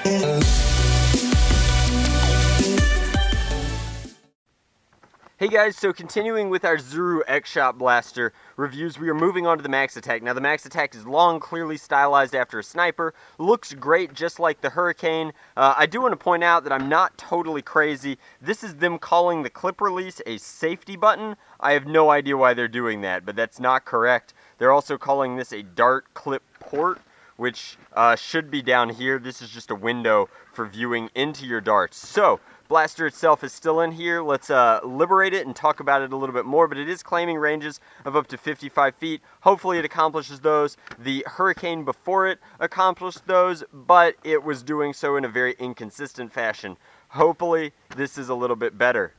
Hey guys, so continuing with our Zuru X-Shot Blaster reviews, we are moving on to the Max Attack. Now the Max Attack is long, clearly stylized after a sniper, looks great just like the Hurricane. I do want to point out that I'm not totally crazy. This is them calling the clip release a safety button. I have no idea why they're doing that, but that's not correct. They're also calling this a dart clip port, which should be down here. This is just a window for viewing into your darts. So, blaster itself is still in here. Let's liberate it and talk about it a little bit more, but it is claiming ranges of up to 55 feet. Hopefully it accomplishes those. The Hurricane before it accomplished those, but it was doing so in a very inconsistent fashion. Hopefully this is a little bit better.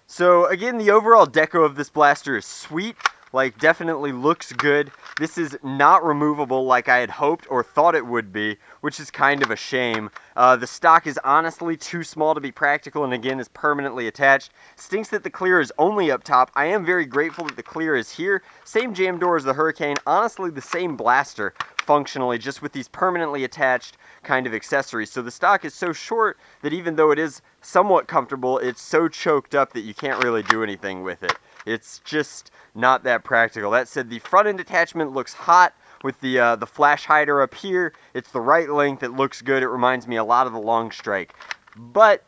So again, the overall deco of this blaster is sweet, like definitely looks good. This is not removable like I had hoped or thought it would be, which is kind of a shame. The stock is honestly too small to be practical and again is permanently attached. Stinks that the clear is only up top. I am very grateful that the clear is here. Same jam door as the Hurricane, honestly the same blaster functionally, just with these permanently attached kind of accessories. So the stock is so short that even though it is somewhat comfortable, it's so choked up that you can't really do anything with it. It's just not that practical. That said, the front end attachment looks hot with the flash hider up here. It's the right length. It looks good. It reminds me a lot of the Long Strike. But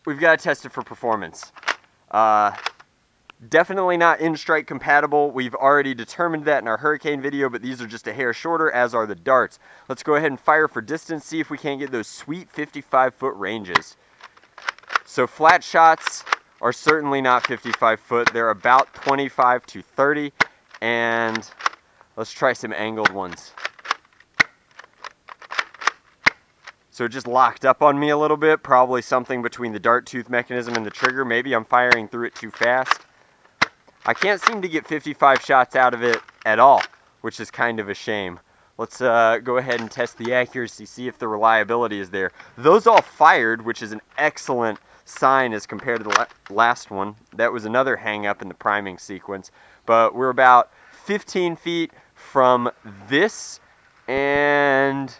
we've got to test it for performance. Definitely not in-strike compatible. We've already determined that in our Hurricane video, but these are just a hair shorter, as are the darts. Let's go ahead and fire for distance, see if we can't get those sweet 55-foot ranges. So flat shots are certainly not 55 foot. They're about 25 to 30, and let's try some angled ones. So it just locked up on me a little bit, probably something between the dart tooth mechanism and the trigger. Maybe I'm firing through it too fast. I can't seem to get 55 shots out of it at all, which is kind of a shame. Let's go ahead and test the accuracy, see if the reliability is there. Those all fired, which is an excellent sign as compared to the last one. That was another hang up in the priming sequence. But we're about 15 feet from this and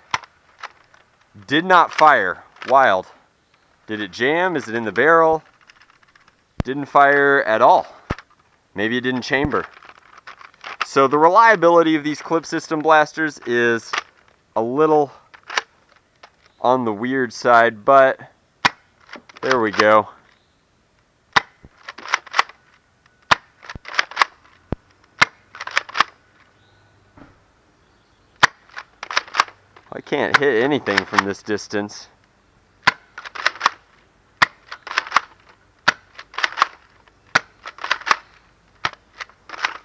did not fire. Wild. Did it jam? Is it in the barrel? Didn't fire at all. Maybe it didn't chamber. So the reliability of these clip system blasters is a little on the weird side, but there we go. I can't hit anything from this distance.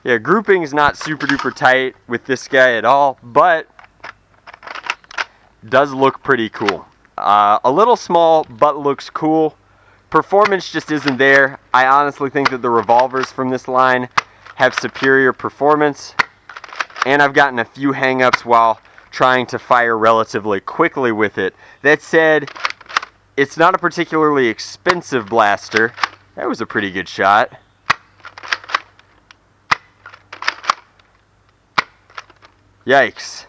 Yeah, grouping is not super duper tight with this guy at all, but does look pretty cool. A little small, but looks cool. Performance just isn't there. I honestly think that the revolvers from this line have superior performance, and I've gotten a few hang-ups while trying to fire relatively quickly with it. That said, it's not a particularly expensive blaster. That was a pretty good shot. Yikes.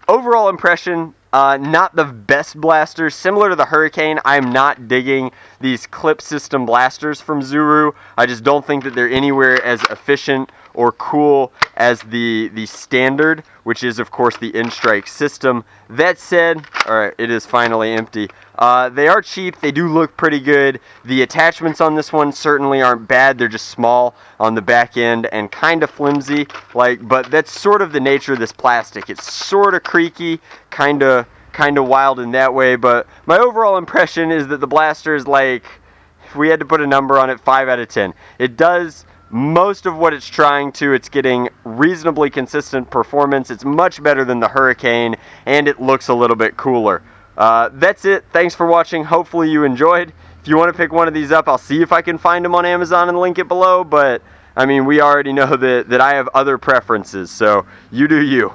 Overall impression, not the best blaster. Similar to the Hurricane, I'm not digging these clip system blasters from Zuru. I just don't think that they're anywhere as efficient or cool as the standard, which is of course the in-strike system. That said, alright, it is finally empty. They are cheap, they do look pretty good. The attachments on this one certainly aren't bad, they're just small on the back end and kind of flimsy, but that's sort of the nature of this plastic. It's sort of creaky, kind of wild in that way, but my overall impression is that the blaster is like, if we had to put a number on it, 5 out of 10. It does most of what it's trying to. It's getting reasonably consistent performance. It's much better than the Hurricane, and it looks a little bit cooler. That's it. Thanks for watching. Hopefully you enjoyed. If you want to pick one of these up, I'll see if I can find them on Amazon and link it below, but I mean, we already know that I have other preferences, so you do you.